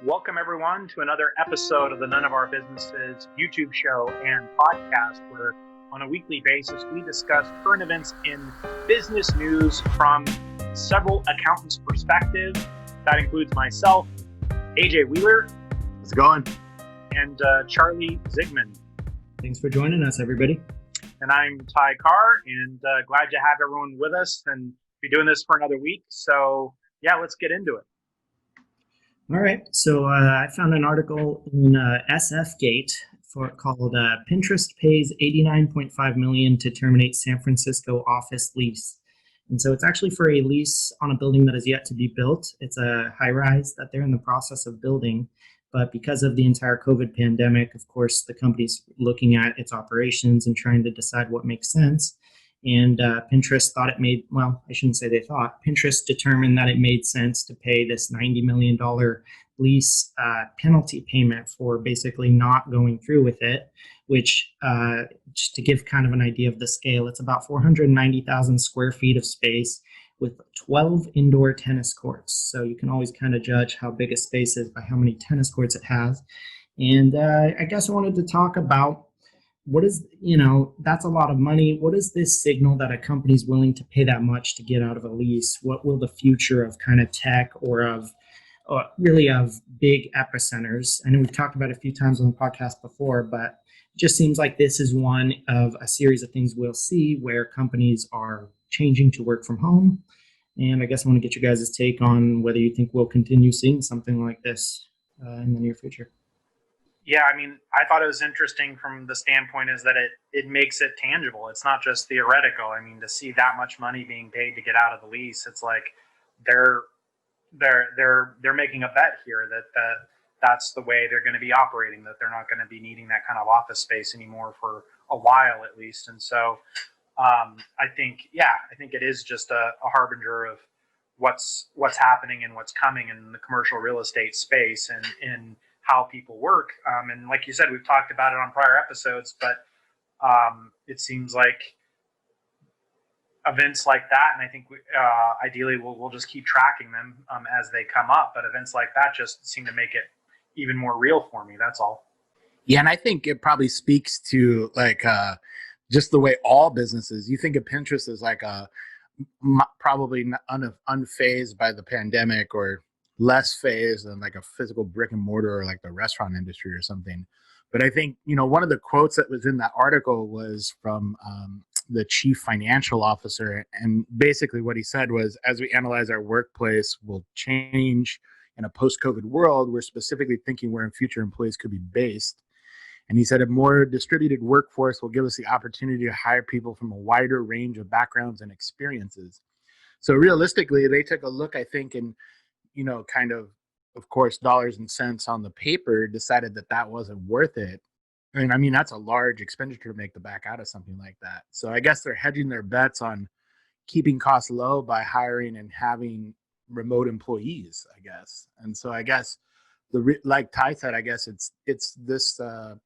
Welcome, everyone, to another episode of the None of Our Businesses YouTube show and podcast, where on a weekly basis we discuss current events in business news from several accountants' perspective. That includes myself, AJ Wheeler. How's it going? And Charlie Zigman. Thanks for joining us, everybody. And I'm Ty Carr, and glad to have everyone with us and be doing this for another week. So, yeah, let's get into it. All right. So I found an article in SF Gate called Pinterest Pays $89.5 million to Terminate San Francisco Office Lease. And so it's actually for a lease on a building that is yet to be built. It's a high rise that they're in the process of building. But because of the entire COVID pandemic, of course, the company's looking at its operations and trying to decide what makes sense. And Pinterest thought it made, well, I shouldn't say they thought, Pinterest determined that it made sense to pay this $90 million lease penalty payment for basically not going through with it, which, just to give kind of an idea of the scale, it's about 490,000 square feet of space with 12 indoor tennis courts. So you can always kind of judge how big a space is by how many tennis courts it has. And I guess I wanted to talk about what is, that's a lot of money. What is this signal that a company is willing to pay that much to get out of a lease? What will the future of kind of tech or of really of big epicenters? I know we've talked about it a few times on the podcast before, but it just seems like this is one of a series of things we'll see where companies are changing to work from home. And I guess I want to get you guys' take on whether you think we'll continue seeing something like this in the near future. Yeah, I mean, I thought it was interesting from the standpoint is that it makes it tangible. It's not just theoretical. I mean, to see that much money being paid to get out of the lease, it's like they're making a bet here that's the way they're going to be operating, that they're not going to be needing that kind of office space anymore for a while at least. And so I think it is just a harbinger of what's happening and what's coming in the commercial real estate space and in how people work. And like you said, we've talked about it on prior episodes, but it seems like events like that, and I think ideally we'll just keep tracking them as they come up, but events like that just seem to make it even more real for me. That's all. Yeah, and I think it probably speaks to just the way all businesses, you think of Pinterest as like probably unfazed by the pandemic or less phased than like a physical brick and mortar or like the restaurant industry or something. But I think, one of the quotes that was in that article was from the chief financial officer. And basically what he said was, as we analyze our workplace will change in a post-COVID world, we're specifically thinking where future employees could be based. And he said a more distributed workforce will give us the opportunity to hire people from a wider range of backgrounds and experiences. So realistically, they took a look, I think, and kind of course, dollars and cents on the paper, decided that wasn't worth it. I mean, that's a large expenditure to make the back out of something like that. So I guess they're hedging their bets on keeping costs low by hiring and having remote employees, I guess. And so I guess like Ty said, I guess it's this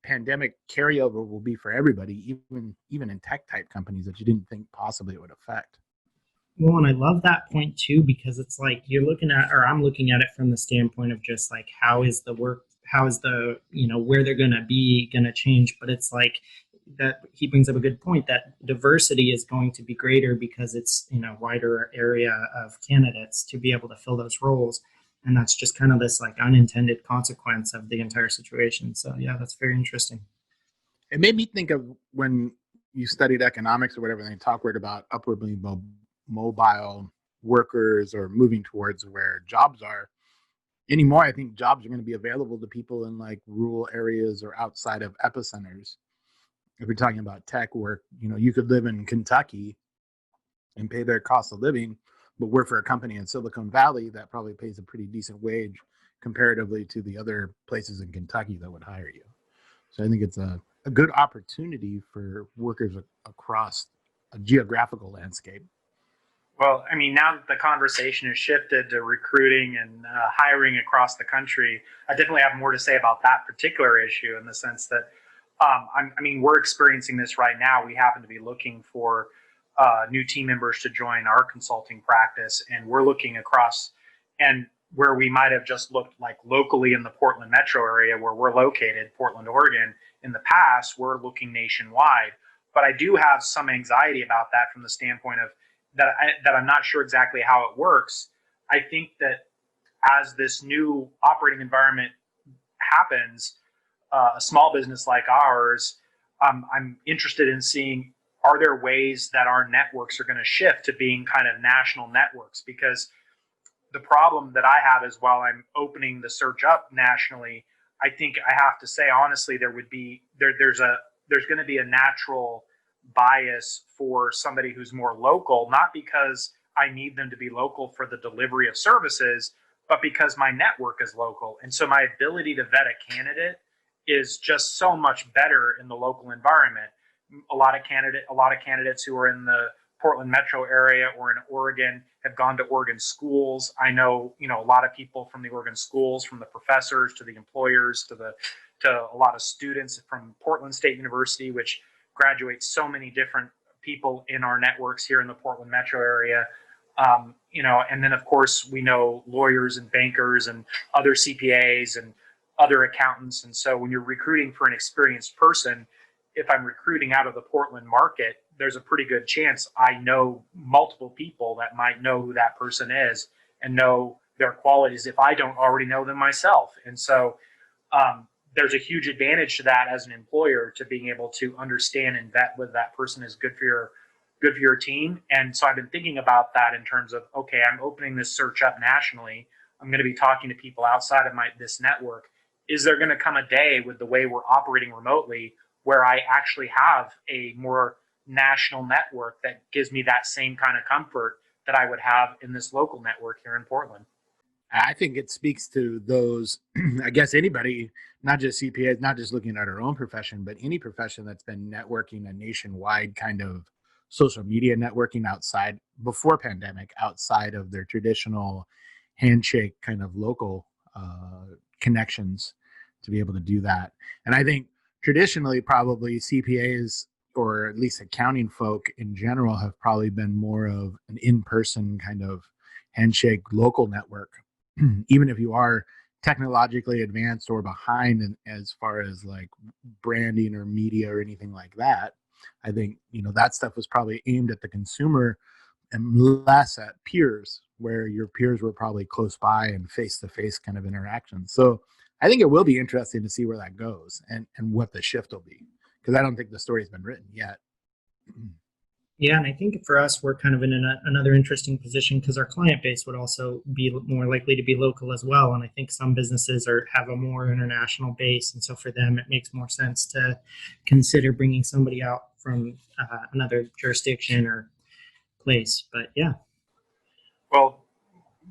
pandemic carryover will be for everybody, even in tech type companies that you didn't think possibly it would affect. Well, and I love that point too, because it's like I'm looking at it from the standpoint of just like, how is the, where they're going to change. But it's like that he brings up a good point that diversity is going to be greater because it's, wider area of candidates to be able to fill those roles. And that's just kind of this like unintended consequence of the entire situation. So yeah, that's very interesting. It made me think of when you studied economics or whatever, and they talk about upwardly mobile workers or moving towards where jobs are. Anymore, I think jobs are going to be available to people in like rural areas or outside of epicenters. If you're talking about tech work, you could live in Kentucky and pay their cost of living, but work for a company in Silicon Valley that probably pays a pretty decent wage comparatively to the other places in Kentucky that would hire you. So I think it's a good opportunity for workers across a geographical landscape. Well, I mean, now that the conversation has shifted to recruiting and hiring across the country, I definitely have more to say about that particular issue in the sense that, we're experiencing this right now. We happen to be looking for new team members to join our consulting practice, and we're looking across, and where we might have just looked like locally in the Portland metro area where we're located, Portland, Oregon. In the past, we're looking nationwide. But I do have some anxiety about that from the standpoint of that I'm not sure exactly how it works. I think that as this new operating environment happens, a small business like ours, I'm interested in seeing, are there ways that our networks are going to shift to being kind of national networks? Because the problem that I have is while I'm opening the search up nationally, I think I have to say honestly, there's going to be a natural bias for somebody who's more local, not because I need them to be local for the delivery of services, but because my network is local. And so my ability to vet a candidate is just so much better in the local environment. A lot of candidates who are in the Portland metro area or in Oregon have gone to Oregon schools. I know, a lot of people from the Oregon schools, from the professors to the employers to a lot of students from Portland State University, which graduates so many different people in our networks here in the Portland metro area. And then of course we know lawyers and bankers and other CPAs and other accountants. And so when you're recruiting for an experienced person, if I'm recruiting out of the Portland market, there's a pretty good chance I know multiple people that might know who that person is and know their qualities if I don't already know them myself. And so there's a huge advantage to that as an employer, to being able to understand and vet whether that person is good for your team. And so I've been thinking about that in terms of, okay, I'm opening this search up nationally. I'm going to be talking to people outside of this network. Is there going to come a day with the way we're operating remotely where I actually have a more national network that gives me that same kind of comfort that I would have in this local network here in Portland? I think it speaks to those, I guess anybody, not just CPAs, not just looking at our own profession, but any profession that's been networking a nationwide kind of social media networking outside, before pandemic, outside of their traditional handshake kind of local connections, to be able to do that. And I think traditionally probably CPAs, or at least accounting folk in general, have probably been more of an in-person kind of handshake local network. Even if you are technologically advanced or behind as far as like branding or media or anything like that, I think that stuff was probably aimed at the consumer and less at peers, where your peers were probably close by and face-to-face kind of interactions. So I think it will be interesting to see where that goes and what the shift will be, because I don't think the story's been written yet. Yeah, and I think for us, we're kind of in another interesting position because our client base would also be more likely to be local as well. And I think some businesses have a more international base. And so for them, it makes more sense to consider bringing somebody out from another jurisdiction or place. But yeah. Well,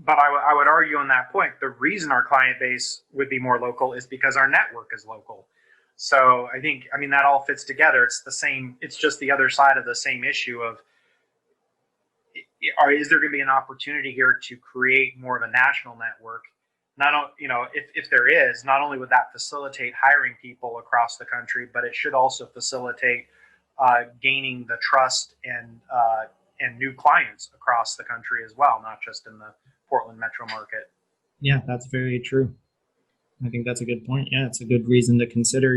but I would argue on that point, the reason our client base would be more local is because our network is local. So I mean, that all fits together. It's the same. It's just the other side of the same issue of, is there going to be an opportunity here to create more of a national network? If there is, not only would that facilitate hiring people across the country, but it should also facilitate gaining the trust and new clients across the country as well, not just in the Portland metro market. Yeah, that's very true. I think that's a good point. Yeah, it's a good reason to consider,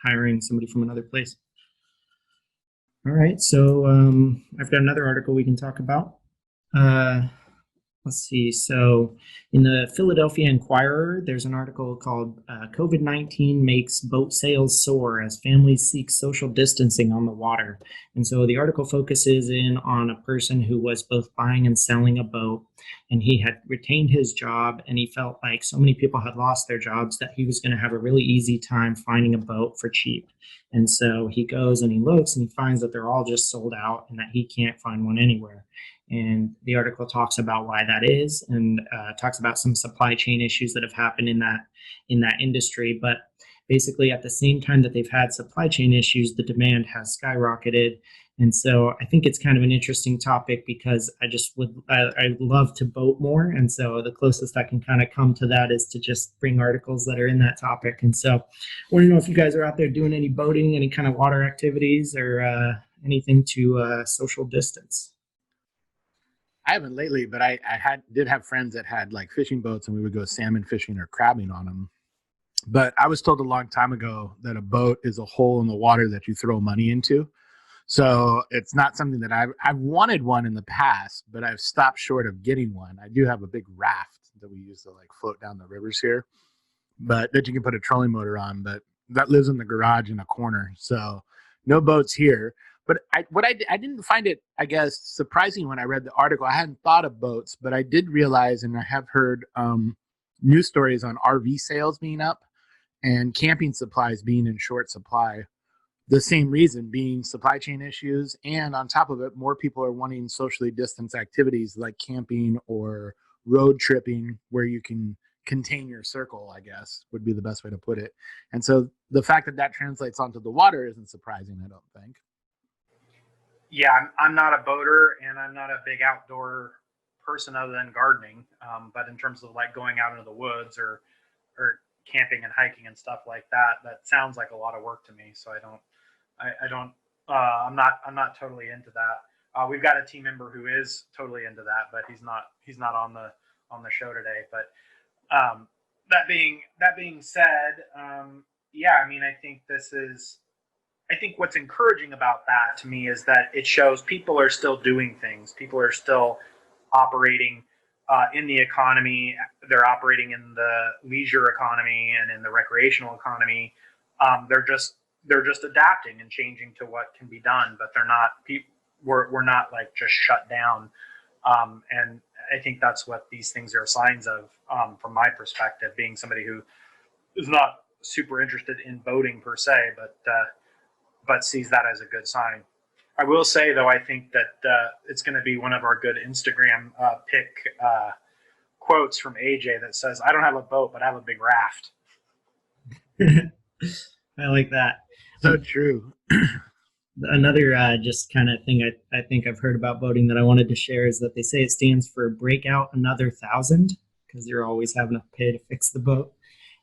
hiring somebody from another place. All right, so I've got another article we can talk about. Let's see. So in the Philadelphia Inquirer, there's an article called COVID-19 Makes Boat Sales Soar as Families Seek Social Distancing on the Water. And so the article focuses in on a person who was both buying and selling a boat, and he had retained his job, and he felt like so many people had lost their jobs that he was going to have a really easy time finding a boat for cheap. And so he goes and he looks and he finds that they're all just sold out and that he can't find one anywhere. And the article talks about why that is, and talks about some supply chain issues that have happened in that industry. But basically, at the same time that they've had supply chain issues, the demand has skyrocketed. And so I think it's kind of an interesting topic because I love to boat more. And so the closest I can kind of come to that is to just bring articles that are in that topic. And so I want to know if you guys are out there doing any boating, any kind of water activities, or anything to social distance. I haven't lately, but I did have friends that had like fishing boats, and we would go salmon fishing or crabbing on them. But I was told a long time ago that a boat is a hole in the water that you throw money into. So it's not something that I've wanted one in the past, but I've stopped short of getting one. I do have a big raft that we use to like float down the rivers here, but that you can put a trolling motor on. But that lives in the garage in a corner, so no boats here. But I didn't find it, I guess, surprising when I read the article. I hadn't thought of boats, but I did realize, and I have heard news stories on RV sales being up and camping supplies being in short supply. The same reason being supply chain issues, and on top of it, more people are wanting socially distanced activities like camping or road tripping, where you can contain your circle, I guess would be the best way to put it. And so the fact that that translates onto the water isn't surprising, I don't think. Yeah, I'm not a boater and I'm not a big outdoor person other than gardening. But in terms of like going out into the woods or camping and hiking and stuff like that, that sounds like a lot of work to me. So I don't, I'm not totally into that. We've got a team member who is totally into that, but he's not on the show today. But that being said, yeah, I mean, I think what's encouraging about that to me is that it shows people are still doing things. People are still operating in the economy. They're operating in the leisure economy and in the recreational economy. They're just adapting and changing to what can be done, but they're not. We're not like just shut down. And I think that's what these things are signs of, from my perspective, being somebody who is not super interested in boating per se, but sees that as a good sign. I will say, though, I think that it's going to be one of our good Instagram pick quotes from AJ that says, "I don't have a boat, but I have a big raft." I like that. So true. Another just kind of thing I think I've heard about boating that I wanted to share is that they say it stands for break out another 1,000, because you're always having to pay to fix the boat.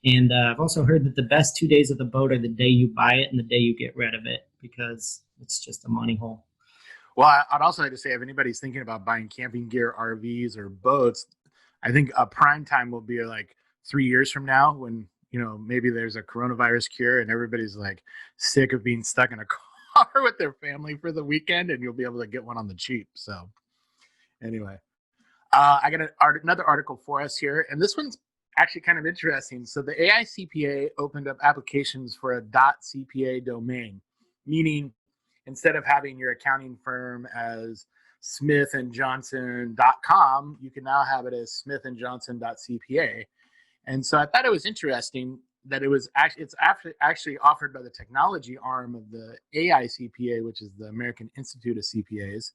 And I've also heard that the best 2 days of the boat are the day you buy it and the day you get rid of it, because it's just a money hole. Well, I'd also like to say, if anybody's thinking about buying camping gear, RVs, or boats, I think a prime time will be like 3 years from now, when maybe there's a coronavirus cure and everybody's like sick of being stuck in a car with their family for the weekend, and you'll be able to get one on the cheap. So anyway, I got another article for us here, and this one's actually kind of interesting. So the AICPA opened up applications for a .cpa domain, meaning instead of having your accounting firm as smithandjohnson.com, you can now have it as smithandjohnson.cpa. And so I thought it was interesting that it's actually offered by the technology arm of the AICPA, which is the American Institute of CPAs.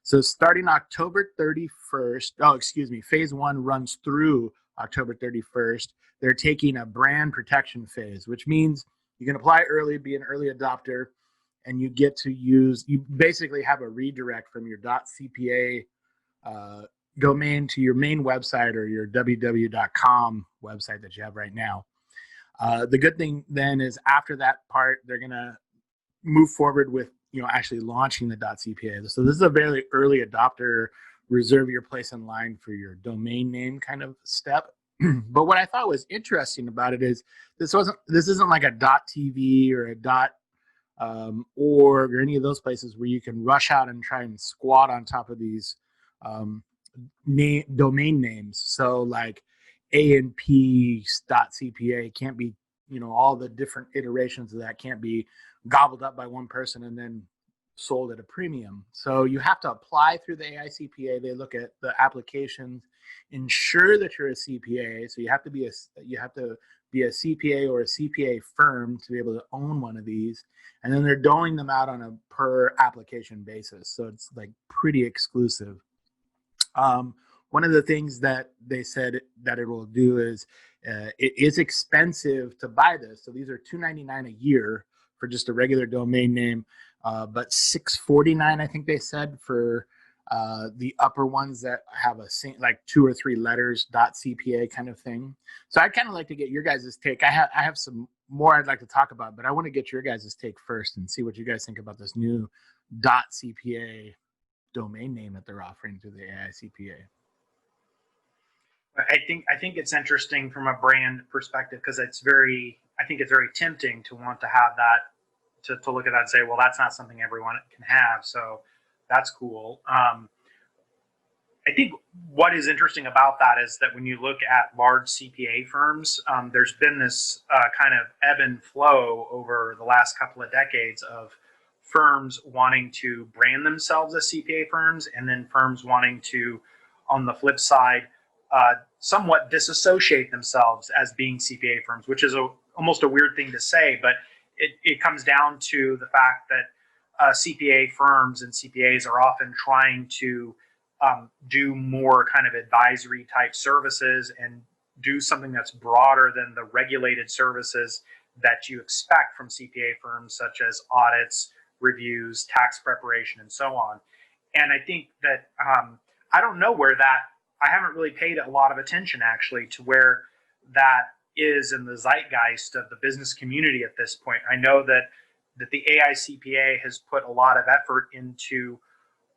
So starting October 31st, phase one runs through October 31st. They're taking a brand protection phase, which means you can apply early, be an early adopter, and you basically have a redirect from your .cpa domain to your main website or your www.com website that you have right now. The good thing then is, after that part, they're going to move forward with actually launching the .cpa. So this is a very early adopter, reserve your place in line for your domain name kind of step. But what I thought was interesting about it is this isn't like a .tv or a .org or any of those places where you can rush out and try and squat on top of these domain names. So like ANP.cpa can't be, all the different iterations of that can't be gobbled up by one person and then sold at a premium. So you have to apply through the AICPA. They look at the applications, ensure that you're a CPA. So you have to be a CPA or a CPA firm to be able to own one of these. And then they're doling them out on a per application basis. So it's like pretty exclusive. One of the things that they said that it will do is it is expensive to buy this. So these are $299 a year for just a regular domain name, but $649, I think they said, for the upper ones that have like 2 or 3 letters .cpa kind of thing. So I'd kind of like to get your guys' take. I have some more I'd like to talk about, but I want to get your guys' take first and see what you guys think about this new .cpa domain name that they're offering through the AICPA. I think it's interesting from a brand perspective because I think it's very tempting to want to have that, to look at that and say, well, that's not something everyone can have. So that's cool. I think what is interesting about that is that when you look at large CPA firms, there's been this kind of ebb and flow over the last couple of decades of firms wanting to brand themselves as CPA firms, and then firms wanting to, on the flip side, somewhat disassociate themselves as being CPA firms, which is almost a weird thing to say, but it comes down to the fact that CPA firms and CPAs are often trying to do more kind of advisory type services and do something that's broader than the regulated services that you expect from CPA firms, such as audits, reviews, tax preparation, and so on. And I think that I don't know where that, I haven't really paid a lot of attention actually to where that is in the zeitgeist of the business community at this point. I know that the AICPA has put a lot of effort into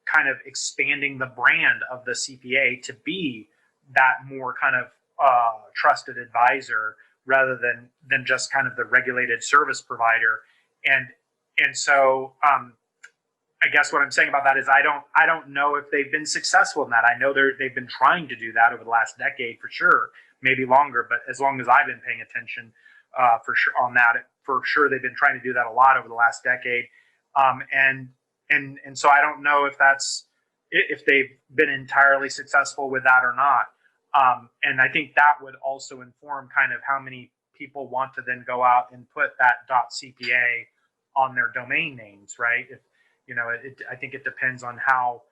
kind of expanding the brand of the CPA to be that more kind of trusted advisor rather than just kind of the regulated service provider. And so I guess what I'm saying about that is I don't know if they've been successful in that. I know they've been trying to do that over the last decade for sure, maybe longer, but as long as I've been paying attention for sure on that, for sure they've been trying to do that a lot over the last decade. And so I don't know if they've been entirely successful with that or not. And I think that would also inform kind of how many people want to then go out and put that .cpa on their domain names, right? If, I think it depends on how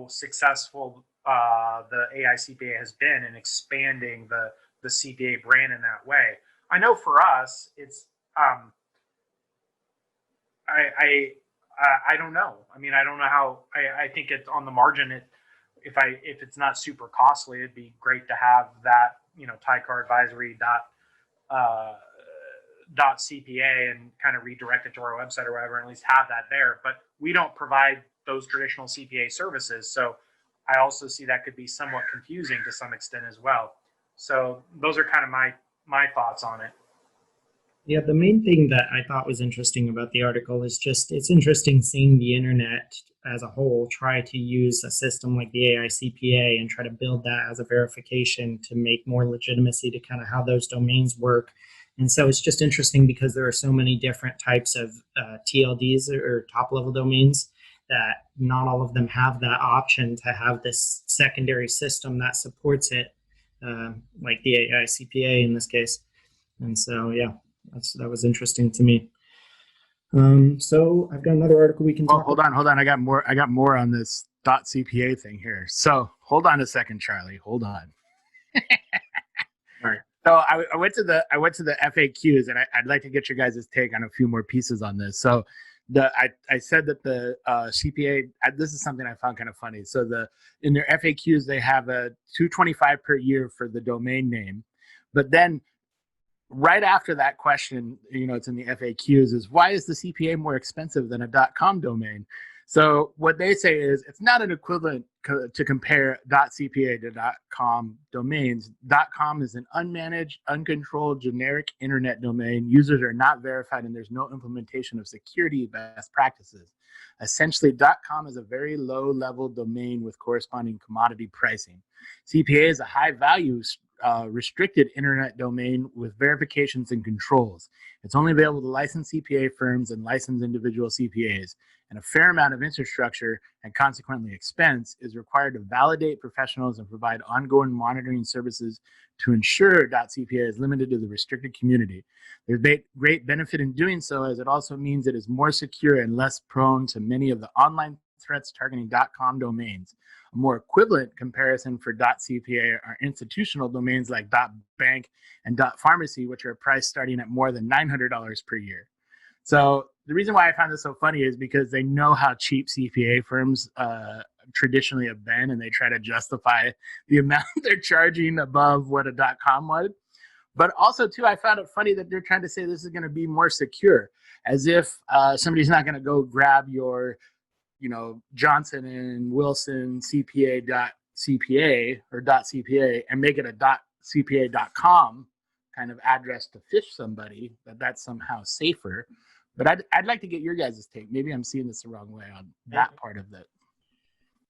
successful the AICPA has been in expanding the CPA brand in that way. I know for us, it's I don't know. I mean, I don't know how. I think it's on the margin. If it's not super costly, it'd be great to have that. Tycar Advisory .cpa and kind of redirect it to our website or whatever, and at least have that there. But we don't provide those traditional CPA services, so I also see that could be somewhat confusing to some extent as well. So those are kind of my thoughts on it. Yeah, the main thing that I thought was interesting about the article is just it's interesting seeing the internet as a whole try to use a system like the AICPA and try to build that as a verification to make more legitimacy to kind of how those domains work. And so it's just interesting because there are so many different types of TLDs or top level domains that not all of them have that option to have this secondary system that supports it, like the AICPA in this case. And so, yeah. That was interesting to me. So I've got another article we can talk about. Hold on. I got more on this .cpa thing here. So hold on a second, Charlie. Hold on. All right. So I went to the FAQs, and I'd like to get your guys' take on a few more pieces on this. So I said that the CPA, this is something I found kind of funny. So in their FAQs, they have a $225 per year for the domain name, but then right after that question, it's in the FAQs, is why is the CPA more expensive than a .com domain? So what they say is it's not an equivalent to compare .cpa to .com domains. .com is an unmanaged, uncontrolled, generic internet domain. Users are not verified, and there's no implementation of security best practices. Essentially, .com is a very low-level domain with corresponding commodity pricing. CPA is a high-value restricted internet domain with verifications and controls. It's only available to licensed CPA firms and licensed individual CPAs, and a fair amount of infrastructure and consequently expense is required to validate professionals and provide ongoing monitoring services to ensure .cpa is limited to the restricted community. There's great benefit in doing so, as it also means it is more secure and less prone to many of the online threats targeting .com domains. A more equivalent comparison for .cpa are institutional domains like .bank and .pharmacy, which are priced starting at more than $900 per year. So the reason why I found this so funny is because they know how cheap CPA firms traditionally have been, and they try to justify the amount they're charging above what a .com would. But also, too, I found it funny that they're trying to say this is going to be more secure, as if somebody's not going to go grab your Johnson and Wilson CPA or .cpa and make it a .cpa.com kind of address to fish somebody, that's somehow safer. But I'd like to get your guys' take. Maybe I'm seeing this the wrong way on that part of it.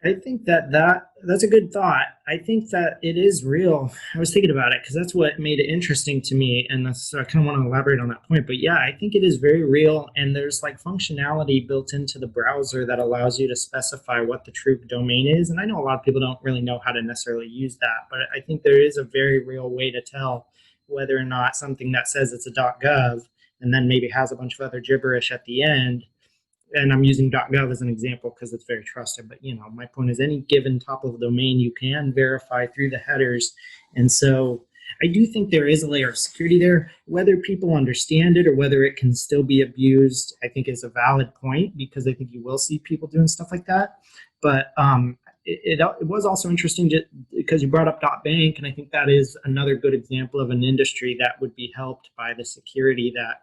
I think that's a good thought. I think that it is real. I was thinking about it because that's what made it interesting to me, and I kind of want to elaborate on that point. But yeah, I think it is very real, and there's like functionality built into the browser that allows you to specify what the true domain is. And I know a lot of people don't really know how to necessarily use that, but I think there is a very real way to tell whether or not something that says it's a .gov and then maybe has a bunch of other gibberish at the end, and I'm using .gov as an example because it's very trusted. But my point is, any given top level domain you can verify through the headers, and so I do think there is a layer of security there. Whether people understand it or whether it can still be abused, I think is a valid point, because I think you will see people doing stuff like that. But it was also interesting because you brought up .bank, and I think that is another good example of an industry that would be helped by the security that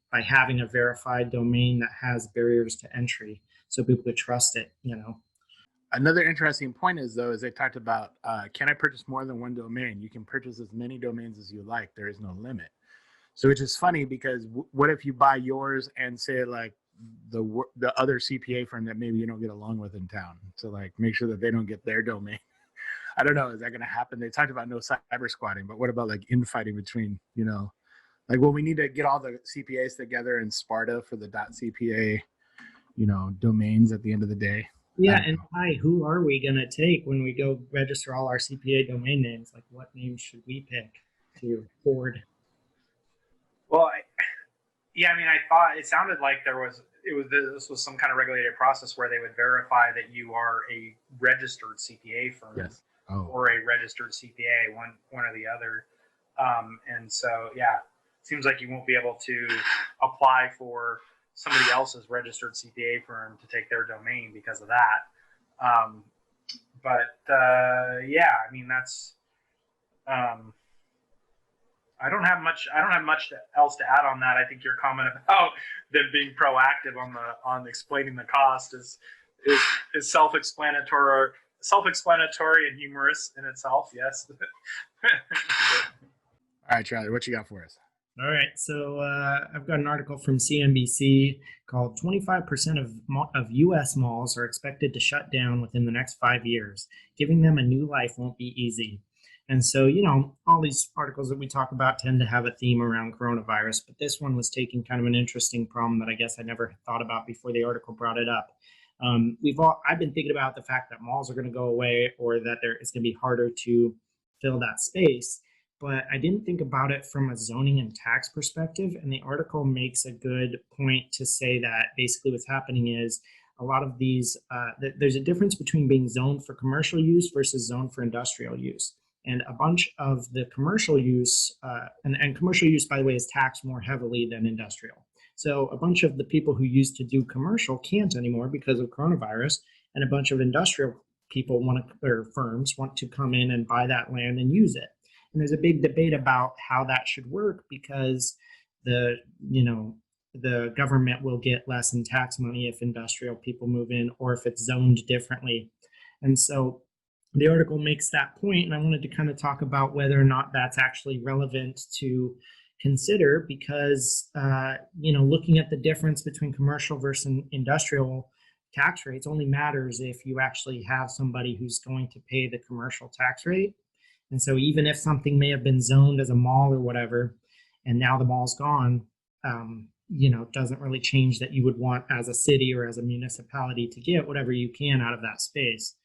by having a verified domain that has barriers to entry so people could trust it. Another interesting point is they talked about, can I purchase more than one domain? You can purchase as many domains as you like. There is no limit. So which is funny, because what if you buy yours and say like the other CPA firm that maybe you don't get along with in town, to like make sure that they don't get their domain? I don't know. Is that going to happen? They talked about no cyber squatting, but what about like infighting between, like, well, we need to get all the CPAs together in Sparta for the .cpa, domains at the end of the day. Yeah, and who are we going to take when we go register all our CPA domain names? Like, what names should we pick to forward? Well, I thought it sounded like this was some kind of regulated process where they would verify that you are a registered CPA firm. Yes. Or a registered CPA, one or the other. And so, yeah, seems like you won't be able to apply for somebody else's registered CPA firm to take their domain because of that. That's. I don't have much else to add on that. I think your comment about them being proactive on explaining the cost is self-explanatory and humorous in itself. Yes. All right, Charlie, what you got for us? All right, so I've got an article from CNBC called 25% of U.S. malls are expected to shut down within the next 5 years. Giving them a new life won't be easy. And so, all these articles that we talk about tend to have a theme around coronavirus, but this one was taking kind of an interesting problem that I guess I never thought about before the article brought it up. I've been thinking about the fact that malls are going to go away, or that it's going to be harder to fill that space. But I didn't think about it from a zoning and tax perspective. And the article makes a good point to say that basically what's happening is a lot of these, there's a difference between being zoned for commercial use versus zoned for industrial use. And a bunch of the commercial use, and commercial use, by the way, is taxed more heavily than industrial. So a bunch of the people who used to do commercial can't anymore because of coronavirus, and a bunch of industrial people firms want to come in and buy that land and use it. And there's a big debate about how that should work, because the government will get less in tax money if industrial people move in, or if it's zoned differently. And so the article makes that point, and I wanted to kind of talk about whether or not that's actually relevant to consider, because looking at the difference between commercial versus industrial tax rates only matters if you actually have somebody who's going to pay the commercial tax rate. And so even if something may have been zoned as a mall or whatever, and now the mall's gone, it doesn't really change that you would want, as a city or as a municipality, to get whatever you can out of that space.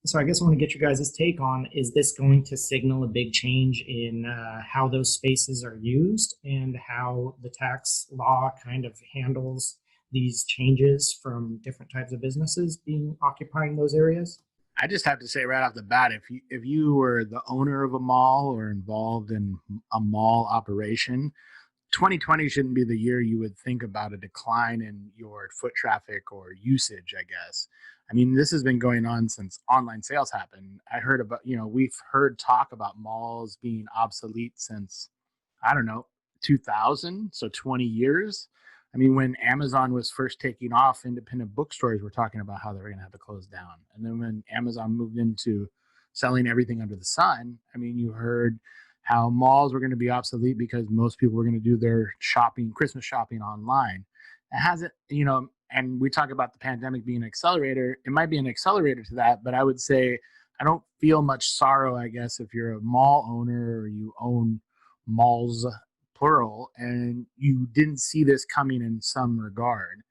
So I guess I want to get your guys' take on, is this going to signal a big change in how those spaces are used, and how the tax law kind of handles these changes from different types of businesses occupying those areas? I just have to say right off the bat, if you were the owner of a mall or involved in a mall operation, 2020 shouldn't be the year you would think about a decline in your foot traffic or usage, I guess. I mean, this has been going on since online sales happened. I heard about, we've heard talk about malls being obsolete since, I don't know, 2000, so 20 years. I mean, when Amazon was first taking off, independent bookstores were talking about how they were going to have to close down. And then when Amazon moved into selling everything under the sun, I mean, you heard how malls were going to be obsolete because most people were going to do their shopping, Christmas shopping online. It hasn't, and we talk about the pandemic being an accelerator. It might be an accelerator to that, but I would say I don't feel much sorrow, I guess, if you're a mall owner or you own malls, plural, and you didn't see this coming in some regard.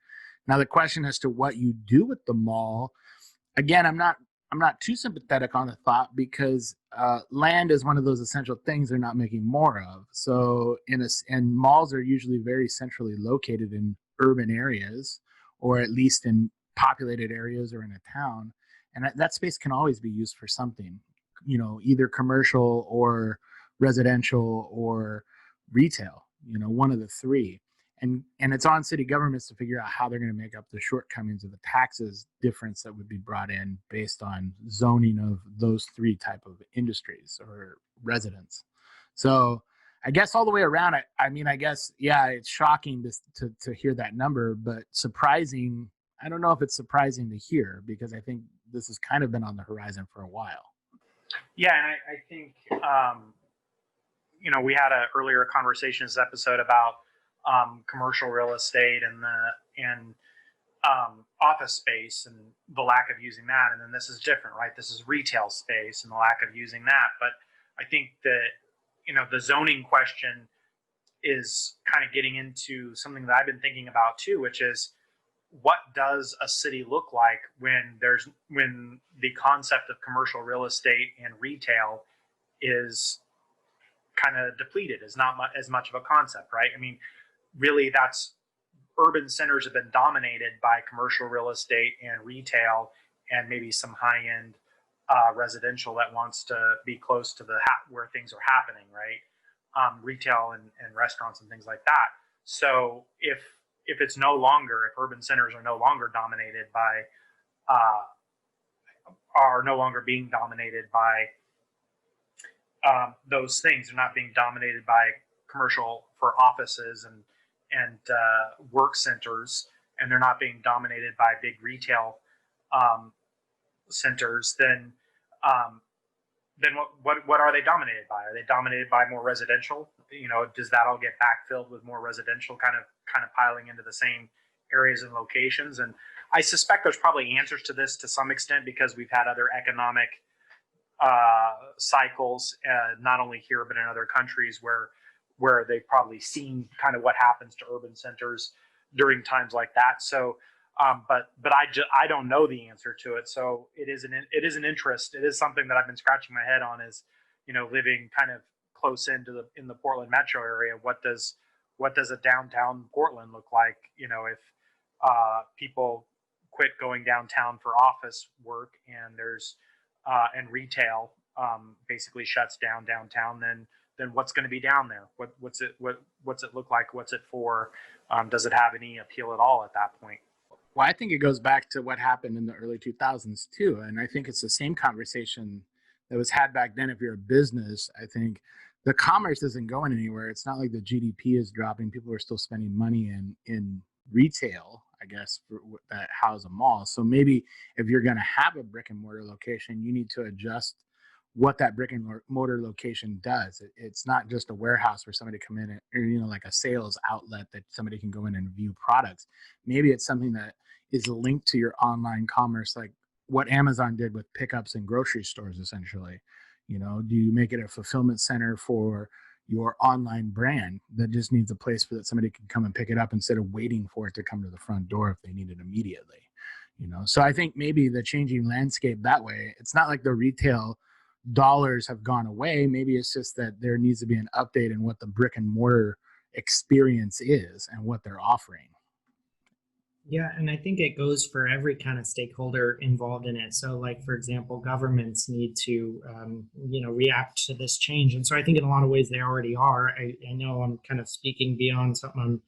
Now, the question as to what you do with the mall, again, I'm not too sympathetic on the thought because land is one of those essential things they're not making more of. So and malls are usually very centrally located in urban areas, or at least in populated areas or in a town, and that space can always be used for something, either commercial or residential or retail. One of the three. And it's on city governments to figure out how they're going to make up the shortcomings of the taxes difference that would be brought in based on zoning of those three type of industries or residents. So I guess all the way around, I guess, yeah, it's shocking to hear that number, but surprising. I don't know if it's surprising to hear because I think this has kind of been on the horizon for a while. Yeah, and I think we had an earlier conversation this episode about commercial real estate and office space and the lack of using that, and then this is different, right? This is retail space and the lack of using that. But I think that the zoning question is kind of getting into something that I've been thinking about too, which is what does a city look like when the concept of commercial real estate and retail is kind of depleted, is not as much of a concept, right? I mean, really, that's urban centers have been dominated by commercial real estate and retail, and maybe some high-end residential that wants to be close to where things are happening, right? Retail and restaurants and things like that. So if urban centers are no longer dominated by are no longer being dominated by those things, they're not being dominated by commercial for offices and work centers, and they're not being dominated by big retail centers, then what are they dominated by? Are they dominated by more residential? Does that all get backfilled with more residential kind of piling into the same areas and locations? And I suspect there's probably answers to this to some extent because we've had other economic cycles, not only here but in other countries where they've probably seen kind of what happens to urban centers during times like that. So, but I don't know the answer to it. So it is an interest. It is something that I've been scratching my head on. Is living kind of close in the Portland metro area. What does a downtown Portland look like? If people quit going downtown for office work and there's and retail basically shuts down downtown, then what's going to be down there? What's it look like? What's it for? Does it have any appeal at all at that point? Well, I think it goes back to what happened in the early 2000s too, and I think it's the same conversation that was had back then. If you're a business, I think the commerce isn't going anywhere. It's not like the GDP is dropping. People are still spending money in retail, I guess, that house a mall. So maybe if you're going to have a brick and mortar location, you need to adjust what that brick and mortar location does. It's not just a warehouse where somebody come in or like a sales outlet that somebody can go in and view products. Maybe it's something that is linked to your online commerce, like what Amazon did with pickups in grocery stores. Essentially, do you make it a fulfillment center for your online brand that just needs a place for that somebody can come and pick it up instead of waiting for it to come to the front door if they need it immediately? So I think maybe the changing landscape that way. It's not like the retail dollars have gone away. Maybe it's just that there needs to be an update in what the brick and mortar experience is and what they're offering. Yeah, and I think it goes for every kind of stakeholder involved in it. So, like, for example, governments need to, react to this change. And so I think in a lot of ways they already are. I know I'm kind of speaking beyond something I'm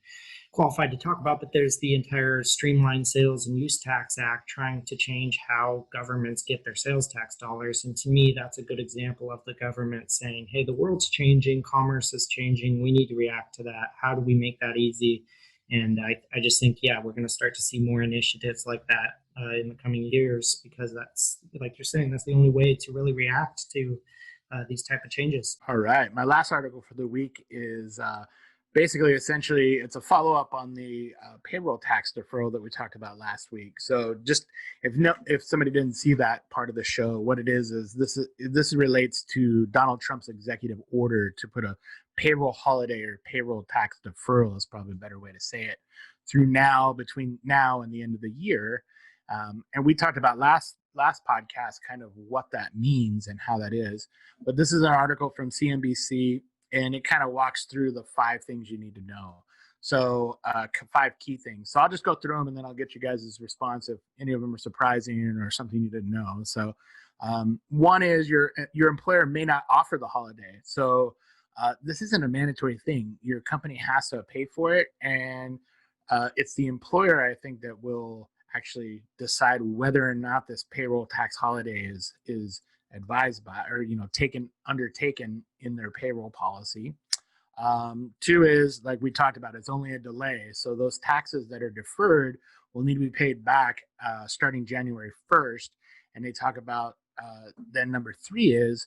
qualified to talk about, but there's the entire Streamlined Sales and Use Tax Act trying to change how governments get their sales tax dollars. And to me, that's a good example of the government saying, hey, the world's changing, commerce is changing, we need to react to that. How do we make that easy? And I just think, yeah, we're going to start to see more initiatives like that in the coming years, because that's, like you're saying, that's the only way to really react to these type of changes. All right. My last article for the week is basically, essentially, it's a follow up on the payroll tax deferral that we talked about last week. So, just if somebody didn't see that part of the show, what it is this relates to Donald Trump's executive order to put a payroll holiday or payroll tax deferral is probably a better way to say it between now and the end of the year. And we talked about last podcast kind of what that means and how that is. But this is an article from CNBC, and it kind of walks through the 5 things you need to know. So 5 key things. So I'll just go through them, and then I'll get you guys' response if any of them are surprising or something you didn't know. So one is your employer may not offer the holiday. So this isn't a mandatory thing. Your company has to pay for it, and it's the employer, I think, that will actually decide whether or not this payroll tax holiday is advised by or undertaken in their payroll policy. 2 is, like we talked about, it's only a delay. So those taxes that are deferred will need to be paid back starting January 1st. And they talk about then number 3 is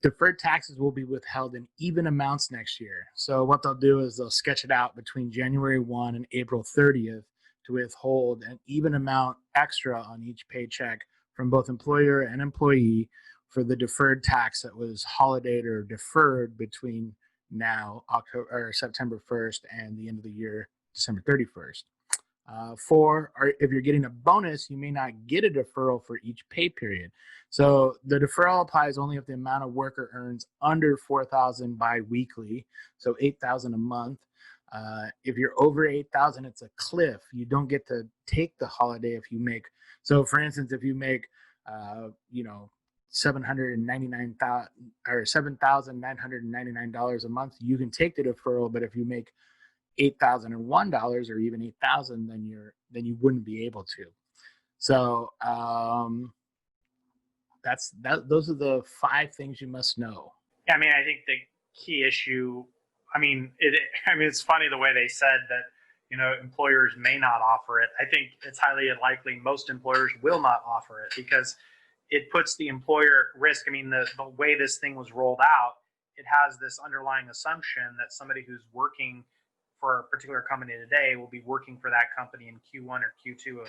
deferred taxes will be withheld in even amounts next year. So what they'll do is they'll sketch it out between January 1 and April 30th to withhold an even amount extra on each paycheck from both employer and employee for the deferred tax that was holidayed or deferred between now, September 1st, and the end of the year, December 31st. 4, or if you're getting a bonus, you may not get a deferral for each pay period. So the deferral applies only if the amount a worker earns under $4,000 biweekly, so $8,000 a month. If you're over $8,000, it's a cliff. You don't get to take the holiday if you make. So, for instance, if you make, $7,999 a month, you can take the deferral. But if you make $8,001 or even $8,000, then you wouldn't be able to. So those are the 5 things you must know. Yeah, I mean, I think the key issue. It's funny the way they said that, employers may not offer it. I think it's highly unlikely most employers will not offer it because it puts the employer at risk. I mean, the way this thing was rolled out, it has this underlying assumption that somebody who's working for a particular company today will be working for that company in Q1 or Q2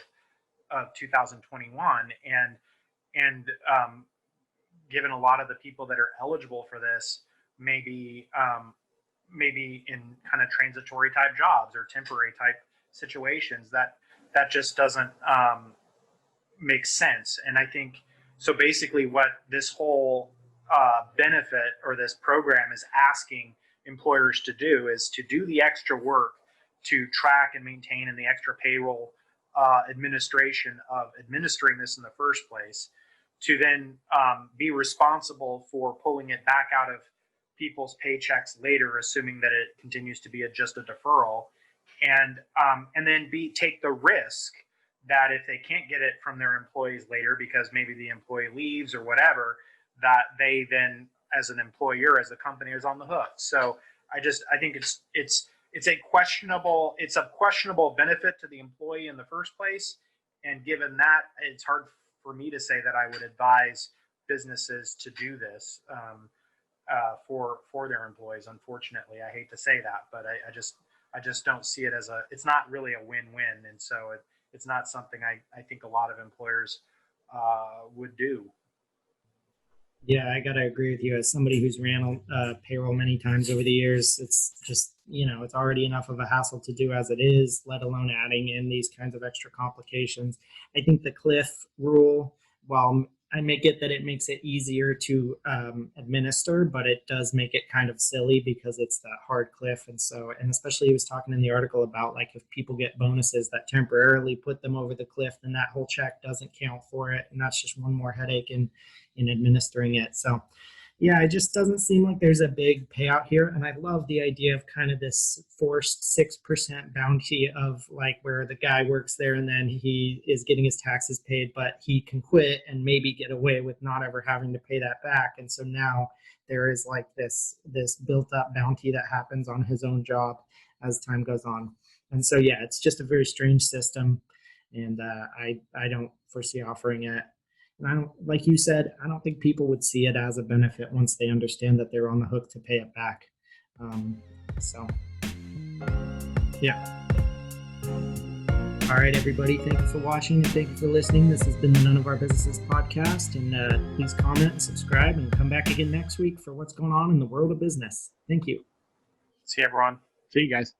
of 2021. And given a lot of the people that are eligible for this maybe in kind of transitory type jobs or temporary type situations, that just doesn't make sense. And I think, so basically what this whole benefit or this program is asking employers to do is to do the extra work to track and maintain and the extra payroll administration of administering this in the first place, to then be responsible for pulling it back out of people's paychecks later, assuming that it continues to be just a deferral, and then take the risk that if they can't get it from their employees later because maybe the employee leaves or whatever, that they then, as an employer, as a company, is on the hook. So I think it's a questionable benefit to the employee in the first place, and given that, it's hard for me to say that I would advise businesses to do this for their employees. Unfortunately, I hate to say that, but I just don't see it as it's not really a win-win, and so it's not something I think a lot of employers would do. Yeah, I gotta agree with you. As somebody who's ran payroll many times over the years, it's just, it's already enough of a hassle to do as it is, let alone adding in these kinds of extra complications. I think the cliff rule, while I may get that it makes it easier to administer, but it does make it kind of silly because it's that hard cliff. And especially he was talking in the article about, like, if people get bonuses that temporarily put them over the cliff, then that whole check doesn't count for it. And that's just one more headache in administering it. So yeah, it just doesn't seem like there's a big payout here. And I love the idea of kind of this forced 6% bounty of, like, where the guy works there and then he is getting his taxes paid, but he can quit and maybe get away with not ever having to pay that back. And so now there is like this built up bounty that happens on his own job as time goes on. And so, yeah, it's just a very strange system. And I don't foresee offering it. And I don't, like you said, I don't think people would see it as a benefit once they understand that they're on the hook to pay it back. So, yeah. All right, everybody. Thank you for watching and thank you for listening. This has been the None of Our Businesses podcast. And please comment, subscribe, and come back again next week for what's going on in the world of business. Thank you. See everyone. See you guys.